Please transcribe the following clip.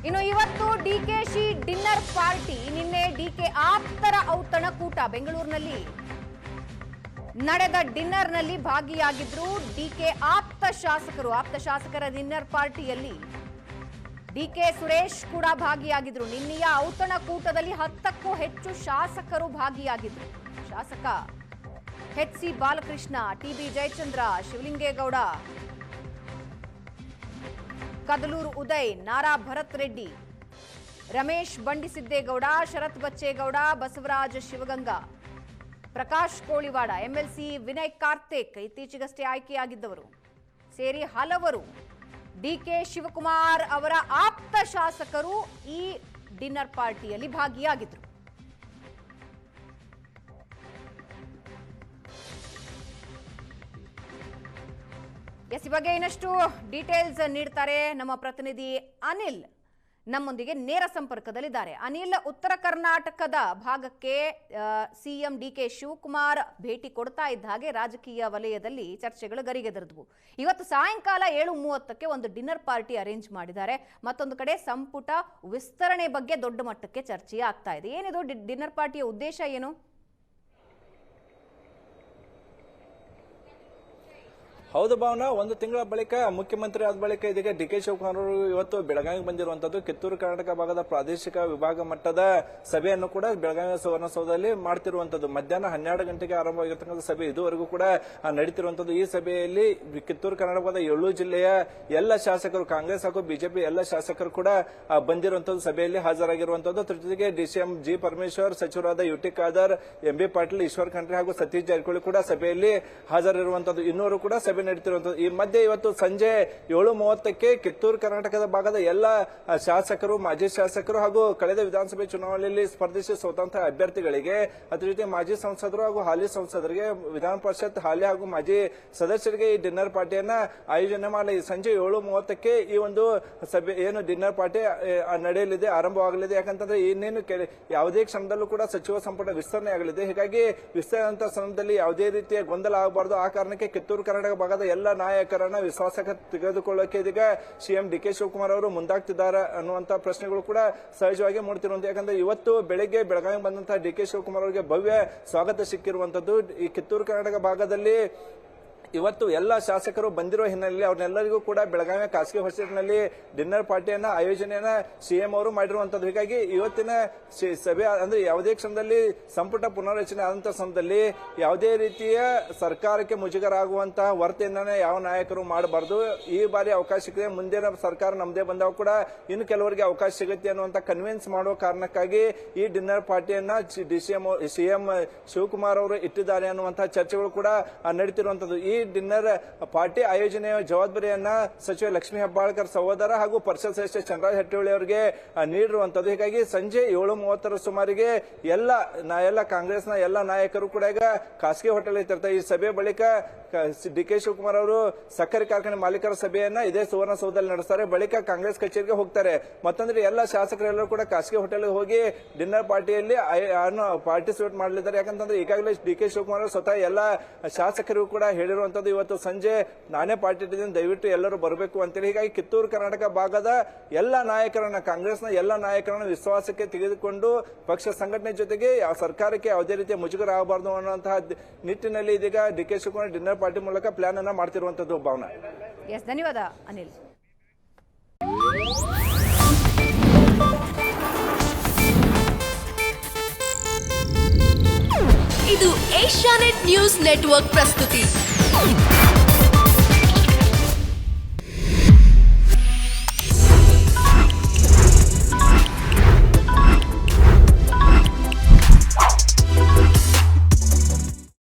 ಇನ್ನು ಇವತ್ತು DKShi dinner party. ನಿನ್ನೆ ಡಿಕೆ ಆಪ್ತರ ಔತಣಕೂಟ ಬೆಂಗಳೂರಿನಲ್ಲಿ ನಡೆದ ಡಿನ್ನರ್ನಲ್ಲಿ ಭಾಗಿಯಾಗಿದ್ರು ಡಿಕೆ ಆಪ್ತ ಶಾಸಕರ ಡಿನ್ನರ್ ಪಾರ್ಟಿಯಲ್ಲಿ ಡಿಕೆ ಸುರೇಶ್ ಕೂಡ ಭಾಗಿಯಾಗಿದ್ರು. ನಿನ್ನೆಯ ಔತಣಕೂಟದಲ್ಲಿ 10ಕ್ಕೂ ಹೆಚ್ಚು ಶಾಸಕರು ಭಾಗಿಯಾಗಿದ್ರು. ಶಾಸಕ H C Balakrishna, T B Jayachandra, Shivalingegowda, Kadalur Uday, Nara Bharath Reddy, Ramesh Bandisiddegowda, Sharath Bachegowda, Basavaraja Shivaganga, Prakash Koliwad, MLC Vinay Karthik ಇತ್ತೀಚೆಗಷ್ಟೇ ಆಯ್ಕೆಯಾಗಿದ್ದವರು ಸೇರಿ ಹಲವರು ಡಿಕೆ ಶಿವಕುಮಾರ್ ಅವರ ಆಪ್ತ ಶಾಸಕರು ಈ ಡಿನ್ನರ್ ಪಾರ್ಟಿಯಲ್ಲಿ ಭಾಗಿಯಾಗಿದ್ದರು. ಈ ಬಗ್ಗೆ ಇನ್ನಷ್ಟು ಡೀಟೇಲ್ಸ್ ನೀಡ್ತಾರೆ ನಮ್ಮ ಪ್ರತಿನಿಧಿ ಅನಿಲ್. ನಮ್ಮೊಂದಿಗೆ ನೇರ ಸಂಪರ್ಕದಲ್ಲಿದ್ದಾರೆ. ಅನಿಲ್, ಉತ್ತರ ಕರ್ನಾಟಕದ ಭಾಗಕ್ಕೆ ಸಿಎಂ ಡಿಕೆ ಶಿವಕುಮಾರ್ ಭೇಟಿ ಕೊಡ್ತಾ ಇದ್ದ ಹಾಗೆ ರಾಜಕೀಯ ವಲಯದಲ್ಲಿ ಚರ್ಚೆಗಳು ಗರಿಗೆದರಿದ್ವು. ಇವತ್ತು ಸಾಯಂಕಾಲ 7:30ಕ್ಕೆ ಒಂದು ಡಿನ್ನರ್ ಪಾರ್ಟಿ ಅರೇಂಜ್ ಮಾಡಿದ್ದಾರೆ. ಮತ್ತೊಂದು ಕಡೆ ಸಂಪುಟ ವಿಸ್ತರಣೆ ಬಗ್ಗೆ ದೊಡ್ಡ ಮಟ್ಟಕ್ಕೆ ಚರ್ಚೆ ಆಗ್ತಾ ಇದೆ. ಏನಿದು ಡಿನ್ನರ್ ಪಾರ್ಟಿಯ ಉದ್ದೇಶ ಏನು? ಹೌದು ಭಾವನಾ, ಒಂದು ತಿಂಗಳ ಬಳಿಕ ಮುಖ್ಯಮಂತ್ರಿ ಆದ ಬಳಿಕ ಇದೀಗ ಡಿಕೆ ಶಿವಕುಮಾರ್ ಅವರು ಇವತ್ತು ಬೆಳಗಾವಿಗೆ ಬಂದಿರುವಂತದ್ದು. ಕಿತ್ತೂರು ಕರ್ನಾಟಕ ಭಾಗದ ಪ್ರಾದೇಶಿಕ ವಿಭಾಗ ಮಟ್ಟದ ಸಭೆಯನ್ನು ಕೂಡ ಬೆಳಗಾವಿ ಸುವರ್ಣಸೌಧದಲ್ಲಿ ಮಾಡ್ತಿರುವಂತದ್ದು. ಮಧ್ಯಾಹ್ನ 12 ಗಂಟೆಗೆ ಆರಂಭವಾಗಿರ್ತಕ್ಕಂಥ ಸಭೆ ಇದುವರೆಗೂ ಕೂಡ ನಡೀತಿರುವಂತದ್ದು. ಈ ಸಭೆಯಲ್ಲಿ ಕಿತ್ತೂರು ಕರ್ನಾಟಕದ 7 ಜಿಲ್ಲೆಯ ಎಲ್ಲ ಶಾಸಕರು, ಕಾಂಗ್ರೆಸ್ ಹಾಗೂ ಬಿಜೆಪಿ ಎಲ್ಲ ಶಾಸಕರು ಕೂಡ ಬಂದಿರುವಂತದ್ದು, ಸಭೆಯಲ್ಲಿ ಹಾಜರಾಗಿರುವಂತದ್ದು. ಜೊತೆಗೆ ಡಿಸಿಎಂ ಜಿ ಪರಮೇಶ್ವರ್, ಸಚಿವರಾದ ಯುಟಿ ಖಾದರ್, ಎಂಬಿ ಪಾಟೀಲ್, ಈಶ್ವರ್ ಖಂಡ್ರೆ ಹಾಗೂ ಸತೀಶ್ ಜಾರಕಿಹೊಳಿ ಕೂಡ ಸಭೆಯಲ್ಲಿ ಹಾಜರಿರುವಂತದ್ದು. ಇನ್ನೂರು ಕೂಡ ಸಭೆ ನಡೀತಿರುವಂತದ್ದು. ಈ ಮಧ್ಯೆ ಇವತ್ತು ಸಂಜೆ 7:30ಕ್ಕೆ ಕಿತ್ತೂರು ಕರ್ನಾಟಕದ ಭಾಗದ ಎಲ್ಲ ಶಾಸಕರು, ಮಾಜಿ ಶಾಸಕರು ಹಾಗೂ ಕಳೆದ ವಿಧಾನಸಭೆ ಚುನಾವಣೆಯಲ್ಲಿ ಸ್ಪರ್ಧಿಸಿ ಸ್ವತಂತ್ರ ಅಭ್ಯರ್ಥಿಗಳಿಗೆ, ಅದ್ರ ಜೊತೆ ಮಾಜಿ ಸಂಸದರು ಹಾಗೂ ಹಾಲಿ ಸಂಸದರಿಗೆ, ವಿಧಾನ ಪರಿಷತ್ ಹಾಲಿ ಹಾಗೂ ಮಾಜಿ ಸದಸ್ಯರಿಗೆ ಈ ಡಿನ್ನರ್ ಪಾರ್ಟಿಯನ್ನ ಆಯೋಜನೆ ಮಾಡಲಿ. ಸಂಜೆ 7:30ಕ್ಕೆ ಈ ಒಂದು ಸಭೆ ಏನು ಡಿನ್ನರ್ ಪಾರ್ಟಿ ನಡೆಯಲಿದೆ, ಆರಂಭವಾಗಲಿದೆ. ಯಾಕಂತಂದ್ರೆ ಇನ್ನೇನು ಯಾವುದೇ ಕ್ಷಣದಲ್ಲೂ ಕೂಡ ಸಚಿವ ಸಂಪುಟ ವಿಸ್ತರಣೆ ಆಗಲಿದೆ. ಹೀಗಾಗಿ ವಿಸ್ತರಣೆ ಸಂದರ್ಭದಲ್ಲಿ ಯಾವುದೇ ರೀತಿಯ ಗೊಂದಲ ಆಗಬಾರದು. ಆ ಕಾರಣಕ್ಕೆ ಕಿತ್ತೂರು ಕರ್ನಾಟಕ ಭಾಗದ ಎಲ್ಲ ನಾಯಕರನ್ನ ವಿಶ್ವಾಸಕ್ಕೆ ತೆಗೆದುಕೊಳ್ಳಕ್ಕೆ ಇದೀಗ ಸಿಎಂ ಡಿಕೆ ಶಿವಕುಮಾರ್ ಅವರು ಮುಂದಾಗ್ತಿದ್ದಾರೆ ಅನ್ನುವಂತ ಪ್ರಶ್ನೆಗಳು ಕೂಡ ಸಹಜವಾಗಿ ಮೂಡ್ತಿರುವಂತ. ಯಾಕಂದ್ರೆ ಇವತ್ತು ಬೆಳಗ್ಗೆ ಬೆಳಗಾವಿ ಬಂದಂತಹ ಡಿಕೆ ಶಿವಕುಮಾರ್ ಅವರಿಗೆ ಭವ್ಯ ಸ್ವಾಗತ ಸಿಕ್ಕಿರುವಂತದ್ದು. ಈ ಕಿತ್ತೂರು ಕರ್ನಾಟಕ ಭಾಗದಲ್ಲಿ ಇವತ್ತು ಎಲ್ಲ ಶಾಸಕರು ಬಂದಿರುವ ಹಿನ್ನೆಲೆಯಲ್ಲಿ ಅವ್ರನ್ನೆಲ್ಲರಿಗೂ ಕೂಡ ಬೆಳಗಾವಿಯ ಖಾಸಗಿ ಹೋಟೆಲ್ನಲ್ಲಿ ಡಿನ್ನರ್ ಪಾರ್ಟಿಯನ್ನ ಆಯೋಜನೆಯನ್ನ ಸಿಎಂ ಅವರು ಮಾಡಿರುವಂತದ್ದು. ಹೀಗಾಗಿ ಇವತ್ತಿನ ಸಭೆ ಅಂದ್ರೆ ಯಾವುದೇ ಕ್ಷಣದಲ್ಲಿ ಸಂಪುಟ ಪುನರ್ರಚನೆ ಆದಂತಹ ಸಮಯದಲ್ಲಿ ಯಾವುದೇ ರೀತಿಯ ಸರ್ಕಾರಕ್ಕೆ ಮುಜುಗರ ಆಗುವಂತಹ ವರ್ತನೆಯನ್ನ ಯಾವ ನಾಯಕರು ಮಾಡಬಾರದು. ಈ ಬಾರಿ ಅವಕಾಶ ಸಿಕ್ಕಿದೆ, ಮುಂದಿನ ಸರ್ಕಾರ ನಮ್ಮದೇ ಬಂದಾಗ ಕೂಡ ಇನ್ನು ಕೆಲವರಿಗೆ ಅವಕಾಶ ಸಿಗುತ್ತೆ ಅನ್ನುವಂತ ಕನ್ವಿನ್ಸ್ ಮಾಡುವ ಕಾರಣಕ್ಕಾಗಿ ಈ ಡಿನ್ನರ್ ಪಾರ್ಟಿಯನ್ನ ಸಿಎಂ ಶಿವಕುಮಾರ್ ಅವರು ಇಟ್ಟಿದ್ದಾರೆ ಅನ್ನುವಂತಹ ಚರ್ಚೆಗಳು ಕೂಡ ನಡೀತಿರುವಂತದ್ದು. ಈ ಡಿನ್ನರ್ ಪಾರ್ಟಿ ಆಯೋಜನೆಯ ಜವಾಬ್ದಾರಿಯನ್ನ ಸಚಿವ ಲಕ್ಷ್ಮೀ ಹೆಬ್ಬಾಳ್ಕರ್ ಸಹೋದರ ಹಾಗೂ ಪರಿಷತ್ ಸದಸ್ಯ ಚಂದ್ರರಾಜ್ ಹಟ್ಟಿಹೊಳಿ ಅವರಿಗೆ ನೀಡಿರುವಂತದ್ದು. ಹೀಗಾಗಿ ಸಂಜೆ 7:30 ಸುಮಾರಿಗೆ ಎಲ್ಲ ಕಾಂಗ್ರೆಸ್ನ ಎಲ್ಲ ನಾಯಕರು ಕೂಡ ಈಗ ಖಾಸಗಿ ಹೋಟೆಲ್ ಇರ್ತಾರೆ. ಈ ಸಭೆ ಬಳಿಕ ಡಿಕೆ ಶಿವಕುಮಾರ್ ಅವರು ಸಕ್ಕರೆ ಕಾರ್ಖಾನೆ ಮಾಲೀಕರ ಸಭೆಯನ್ನ ಇದೇ ಸುವರ್ಣಸೌಧದಲ್ಲಿ ನಡೆಸ್ತಾರೆ. ಬಳಿಕ ಕಾಂಗ್ರೆಸ್ ಕಚೇರಿಗೆ ಹೋಗ್ತಾರೆ. ಮತ್ತೊಂದ್ರೆ ಎಲ್ಲ ಶಾಸಕರೆಲ್ಲರೂ ಕೂಡ ಖಾಸಗಿ ಹೋಟೆಲ್ ಹೋಗಿ ಡಿನ್ನರ್ ಪಾರ್ಟಿಯಲ್ಲಿ ಪಾರ್ಟಿಸಿಪೇಟ್ ಮಾಡಲಿದ್ದಾರೆ. ಯಾಕಂತಂದ್ರೆ ಈಗಾಗಲೇ ಡಿಕೆ ಶಿವಕುಮಾರ್ ಅವರು ಸ್ವತಃ ಎಲ್ಲ ಶಾಸಕರಿಗೂ ಕೂಡ ಹೇಳಿರುವಂತದ್ದು, ಇವತ್ತು ಸಂಜೆ ನಾನೇ ಪಾರ್ಟಿ ಇಟ್ಟಿದ್ದೀನಿ, ದಯವಿಟ್ಟು ಎಲ್ಲರೂ ಬರಬೇಕು ಅಂತೇಳಿ. ಹೀಗಾಗಿ ಕಿತ್ತೂರು ಕರ್ನಾಟಕ ಭಾಗದ ಎಲ್ಲ ನಾಯಕರನ್ನ, ಕಾಂಗ್ರೆಸ್ನ ಎಲ್ಲ ನಾಯಕರನ್ನ ವಿಶ್ವಾಸಕ್ಕೆ ತೆಗೆದುಕೊಂಡು ಪಕ್ಷ ಸಂಘಟನೆ ಜೊತೆಗೆ ಸರ್ಕಾರಕ್ಕೆ ಯಾವುದೇ ರೀತಿಯ ಮುಜುಗರ ಆಗಬಾರದು ಅನ್ನುವಂತಹ ನಿಟ್ಟಿನಲ್ಲಿ ಇದೀಗ ಡಿಕೆ ಶಿವಕುಮಾರ್ ಡಿನ್ನರ್ ಪಾರ್ಟಿ ಮೂಲಕ ಪ್ಲಾನ್ ಅನ್ನ ಮಾಡ್ತಿರುವಂತದ್ದು. ಭಾವನಾ, ಧನ್ಯವಾದ ಅನಿಲ್. ಇದು ಏಷ್ಯಾನೆಟ್ ನ್ಯೂಸ್ ನೆಟ್ವರ್ಕ್ ಪ್ರಸ್ತುತಿ.